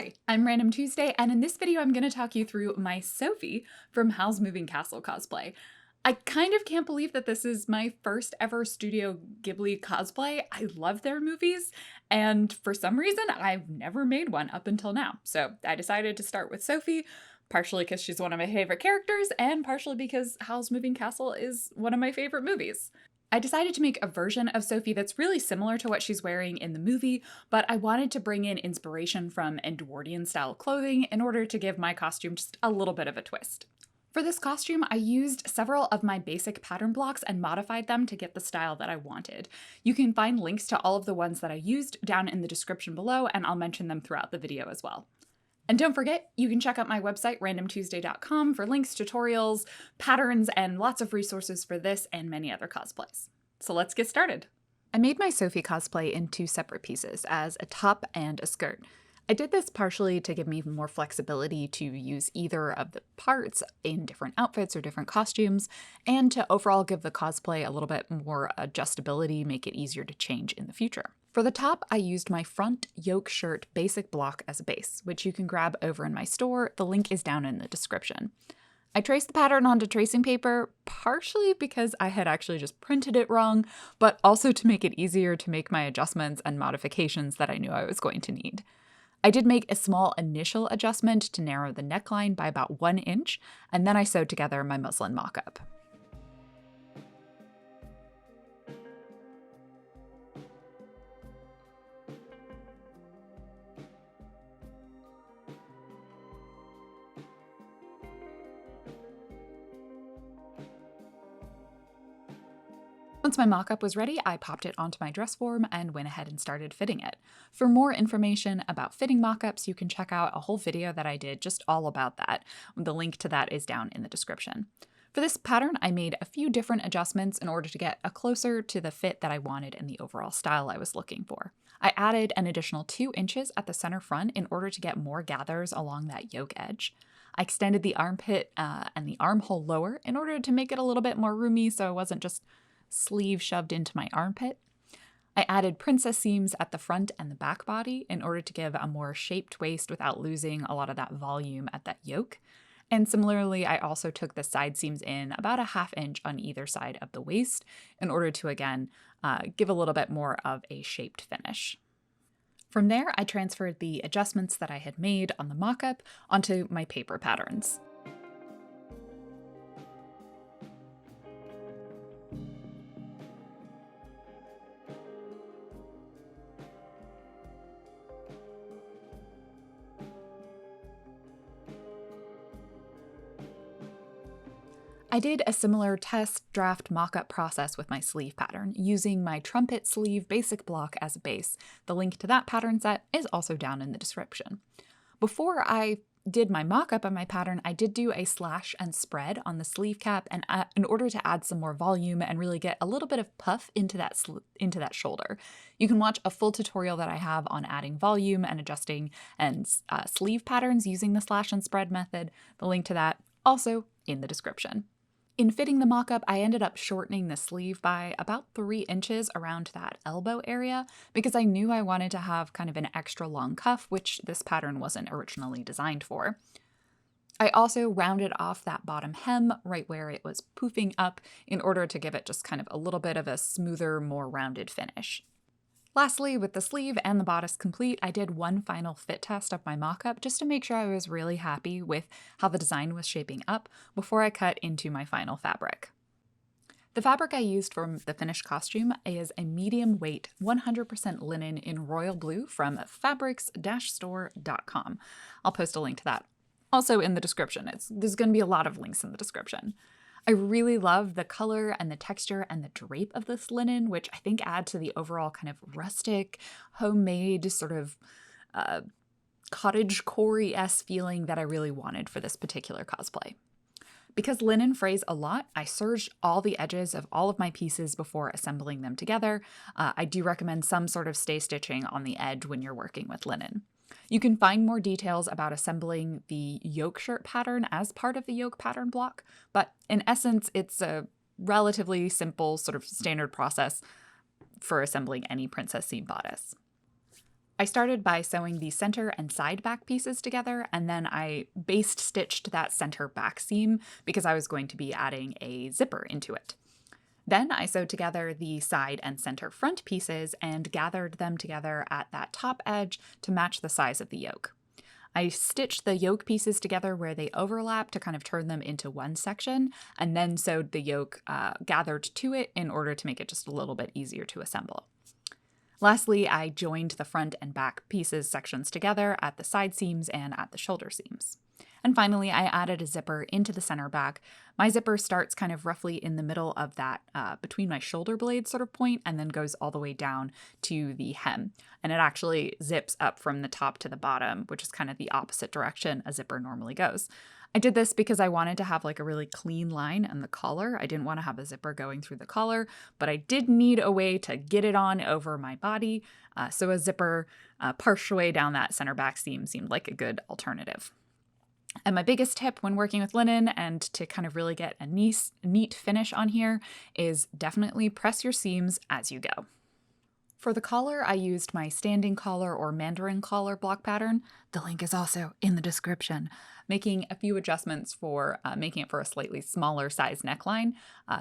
Hi, I'm Random Tuesday, and in this video I'm going to talk you through my Sophie from Howl's Moving Castle cosplay. I kind of can't believe that this is my first ever Studio Ghibli cosplay. I love their movies, and for some reason I've never made one up until now. So I decided to start with Sophie, partially because she's one of my favorite characters, and partially because Howl's Moving Castle is one of my favorite movies. I decided to make a version of Sophie that's really similar to what she's wearing in the movie, but I wanted to bring in inspiration from Edwardian-style clothing in order to give my costume just a little bit of a twist. For this costume, I used several of my basic pattern blocks and modified them to get the style that I wanted. You can find links to all of the ones that I used down in the description below, and I'll mention them throughout the video as well. And don't forget, you can check out my website, randomtuesday.com, for links, tutorials, patterns, and lots of resources for this and many other cosplays. So let's get started. I made my Sophie cosplay in two separate pieces, as a top and a skirt. I did this partially to give me more flexibility to use either of the parts in different outfits or different costumes, and to overall give the cosplay a little bit more adjustability, make it easier to change in the future. For the top, I used my front yoke shirt basic block as a base, which you can grab over in my store. The link is down in the description. I traced the pattern onto tracing paper, partially because I had actually just printed it wrong, but also to make it easier to make my adjustments and modifications that I knew I was going to need. I did make a small initial adjustment to narrow the neckline by about 1 inch, and then I sewed together my muslin mock-up. Once my mock-up was ready, I popped it onto my dress form and went ahead and started fitting it. For more information about fitting mock-ups, you can check out a whole video that I did just all about that. The link to that is down in the description. For this pattern, I made a few different adjustments in order to get closer to the fit that I wanted and the overall style I was looking for. I added an additional 2 inches at the center front in order to get more gathers along that yoke edge. I extended the armpit and the armhole lower in order to make it a little bit more roomy so it wasn't just sleeve shoved into my armpit. I added princess seams at the front and the back body in order to give a more shaped waist without losing a lot of that volume at that yoke. And similarly, I also took the side seams in about a 1/2 inch on either side of the waist in order to, again, give a little bit more of a shaped finish. From there, I transferred the adjustments that I had made on the mock-up onto my paper patterns. I did a similar test draft mock-up process with my sleeve pattern, using my trumpet sleeve basic block as a base. The link to that pattern set is also down in the description. Before I did my mock-up of my pattern, I did do a slash and spread on the sleeve cap and in order to add some more volume and really get a little bit of puff into that shoulder. You can watch a full tutorial that I have on adding volume and adjusting and sleeve patterns using the slash and spread method. The link to that also in the description. In fitting the mock-up, I ended up shortening the sleeve by about 3 inches around that elbow area because I knew I wanted to have kind of an extra long cuff, which this pattern wasn't originally designed for. I also rounded off that bottom hem right where it was poofing up in order to give it just kind of a little bit of a smoother, more rounded finish. Lastly, with the sleeve and the bodice complete, I did one final fit test of my mock-up just to make sure I was really happy with how the design was shaping up before I cut into my final fabric. The fabric I used for the finished costume is a medium weight 100% linen in royal blue from fabrics-store.com. I'll post a link to that also in the description. There's going to be a lot of links in the description. I really love the color and the texture and the drape of this linen, which I think add to the overall kind of rustic, homemade, sort of cottagecore-esque feeling that I really wanted for this particular cosplay. Because linen frays a lot, I serged all the edges of all of my pieces before assembling them together. I do recommend some sort of stay stitching on the edge when you're working with linen. You can find more details about assembling the yoke shirt pattern as part of the yoke pattern block, but in essence, it's a relatively simple sort of standard process for assembling any princess seam bodice. I started by sewing the center and side back pieces together, and then I baste stitched that center back seam because I was going to be adding a zipper into it. Then I sewed together the side and center front pieces and gathered them together at that top edge to match the size of the yoke. I stitched the yoke pieces together where they overlap to kind of turn them into one section, and then sewed the yoke gathered to it in order to make it just a little bit easier to assemble. Lastly, I joined the front and back pieces sections together at the side seams and at the shoulder seams. And finally, I added a zipper into the center back. My zipper starts kind of roughly in the middle of that between my shoulder blades sort of point, and then goes all the way down to the hem. And it actually zips up from the top to the bottom, which is kind of the opposite direction a zipper normally goes. I did this because I wanted to have like a really clean line in the collar. I didn't want to have a zipper going through the collar, but I did need a way to get it on over my body. So a zipper partial way down that center back seam seemed like a good alternative. And my biggest tip when working with linen and to kind of really get a neat finish on here is definitely press your seams as you go. For the collar, I used my standing collar or mandarin collar block pattern. The link is also in the description, making a few adjustments for making it for a slightly smaller size neckline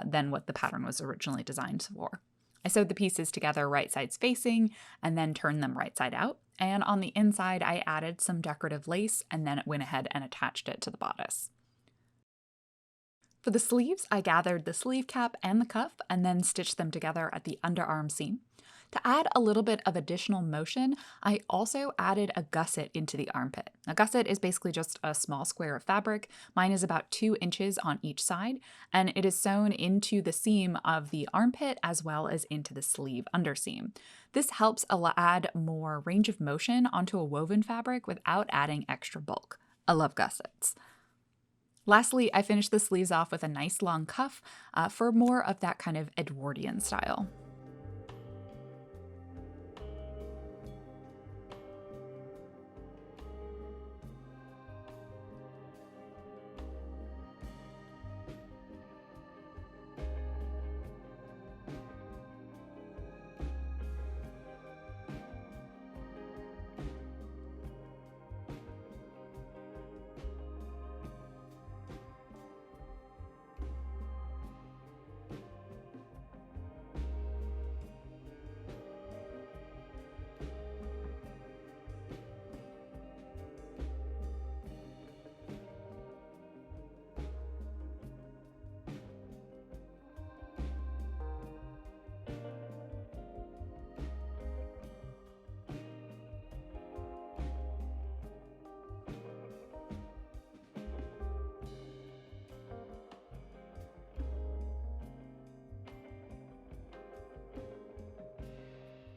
than what the pattern was originally designed for. I sewed the pieces together right sides facing and then turned them right side out. And on the inside, I added some decorative lace and then went ahead and attached it to the bodice. For the sleeves, I gathered the sleeve cap and the cuff and then stitched them together at the underarm seam. To add a little bit of additional motion, I also added a gusset into the armpit. A gusset is basically just a small square of fabric. Mine is about 2 inches on each side, and it is sewn into the seam of the armpit as well as into the sleeve underseam. This helps add more range of motion onto a woven fabric without adding extra bulk. I love gussets. Lastly, I finished the sleeves off with a nice long cuff for more of that kind of Edwardian style.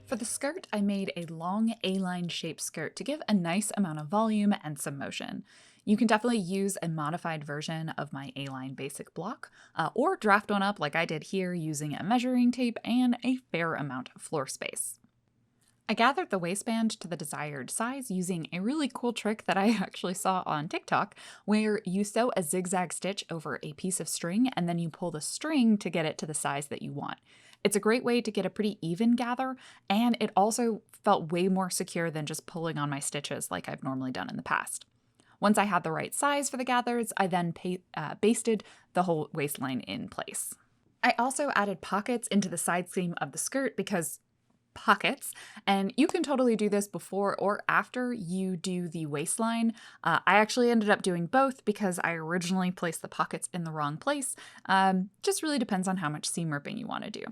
For the skirt, I made a long A-line shaped skirt to give a nice amount of volume and some motion. You can definitely use a modified version of my A-line basic block, or draft one up like I did here using a measuring tape and a fair amount of floor space. I gathered the waistband to the desired size using a really cool trick that I actually saw on TikTok, where you sew a zigzag stitch over a piece of string and then you pull the string to get it to the size that you want. It's a great way to get a pretty even gather, and it also felt way more secure than just pulling on my stitches like I've normally done in the past. Once I had the right size for the gathers, I then basted the whole waistline in place. I also added pockets into the side seam of the skirt because pockets, and you can totally do this before or after you do the waistline. I actually ended up doing both because I originally placed the pockets in the wrong place. Just really depends on how much seam ripping you want to do.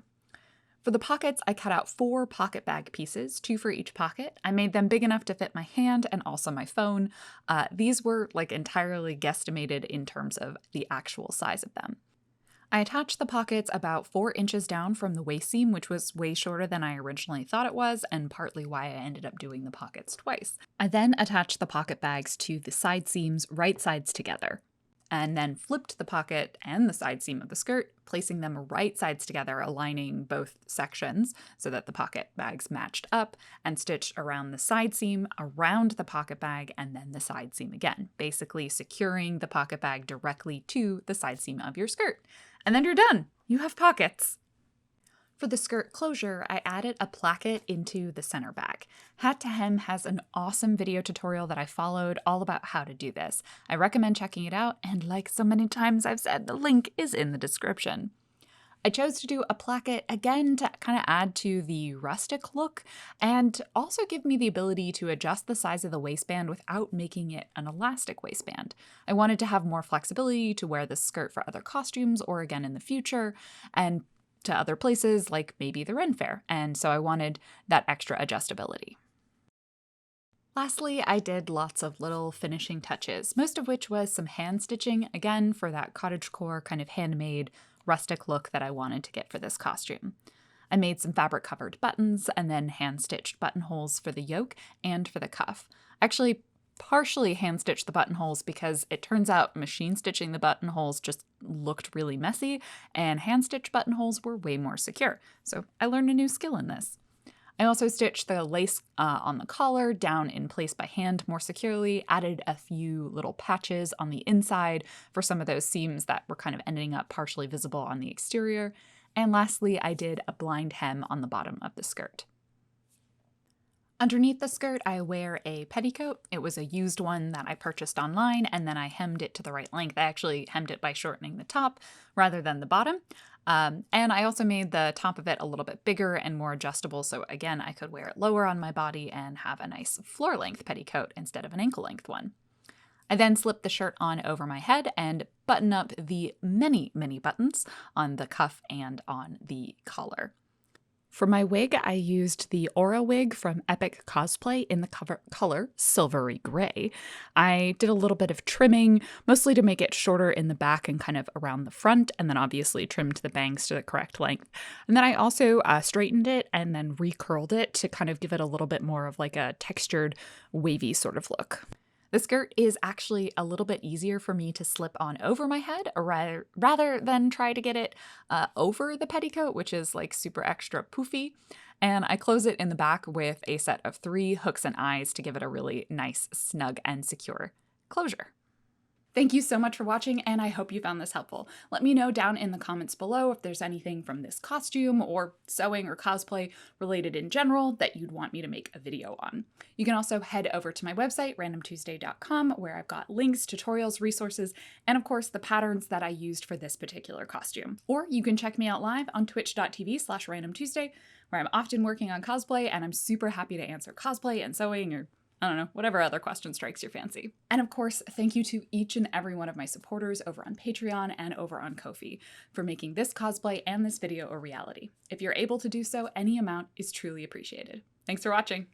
For the pockets, I cut out 4 pocket bag pieces, 2 for each pocket. I made them big enough to fit my hand and also my phone. These were like entirely guesstimated in terms of the actual size of them. I attached the pockets about 4 inches down from the waist seam, which was way shorter than I originally thought it was, and partly why I ended up doing the pockets twice. I then attached the pocket bags to the side seams, right sides together, and then flipped the pocket and the side seam of the skirt, placing them right sides together, aligning both sections so that the pocket bags matched up, and stitched around the side seam, around the pocket bag, and then the side seam again, basically securing the pocket bag directly to the side seam of your skirt. And then you're done. You have pockets. For the skirt closure, I added a placket into the center back. Hat to Hem has an awesome video tutorial that I followed all about how to do this. I recommend checking it out, and like so many times I've said, the link is in the description. I chose to do a placket again to kind of add to the rustic look and also give me the ability to adjust the size of the waistband without making it an elastic waistband. I wanted to have more flexibility to wear this skirt for other costumes or again in the future, and to other places like maybe the Ren Fair, and so I wanted that extra adjustability. Lastly, I did lots of little finishing touches, most of which was some hand stitching, again for that cottagecore kind of handmade rustic look that I wanted to get for this costume. I made some fabric covered buttons and then hand stitched buttonholes for the yoke and for the cuff. Actually, partially hand stitched the buttonholes because it turns out machine stitching the buttonholes just looked really messy and hand stitched buttonholes were way more secure. So I learned a new skill in this. I also stitched the lace on the collar down in place by hand more securely, added a few little patches on the inside for some of those seams that were kind of ending up partially visible on the exterior. And lastly, I did a blind hem on the bottom of the skirt. Underneath the skirt, I wear a petticoat. It was a used one that I purchased online, and then I hemmed it to the right length. I actually hemmed it by shortening the top rather than the bottom. And I also made the top of it a little bit bigger and more adjustable, so again, I could wear it lower on my body and have a nice floor-length petticoat instead of an ankle-length one. I then slipped the shirt on over my head and button up the many, many buttons on the cuff and on the collar. For my wig, I used the Aura wig from Epic Cosplay in the color Silvery Gray. I did a little bit of trimming, mostly to make it shorter in the back and kind of around the front, and then obviously trimmed the bangs to the correct length. And then I also straightened it and then recurled it to kind of give it a little bit more of like a textured, wavy sort of look. The skirt is actually a little bit easier for me to slip on over my head rather than try to get it over the petticoat, which is like super extra poofy. And I close it in the back with a set of 3 hooks and eyes to give it a really nice, snug, and secure closure. Thank you so much for watching, and I hope you found this helpful. Let me know down in the comments below if there's anything from this costume or sewing or cosplay related in general that you'd want me to make a video on. You can also head over to my website, randomtuesday.com, where I've got links, tutorials, resources, and of course the patterns that I used for this particular costume. Or you can check me out live on twitch.tv/randomtuesday, where I'm often working on cosplay, and I'm super happy to answer cosplay and sewing or I don't know, whatever other question strikes your fancy. And of course, thank you to each and every one of my supporters over on Patreon and over on Ko-fi for making this cosplay and this video a reality. If you're able to do so, any amount is truly appreciated. Thanks for watching.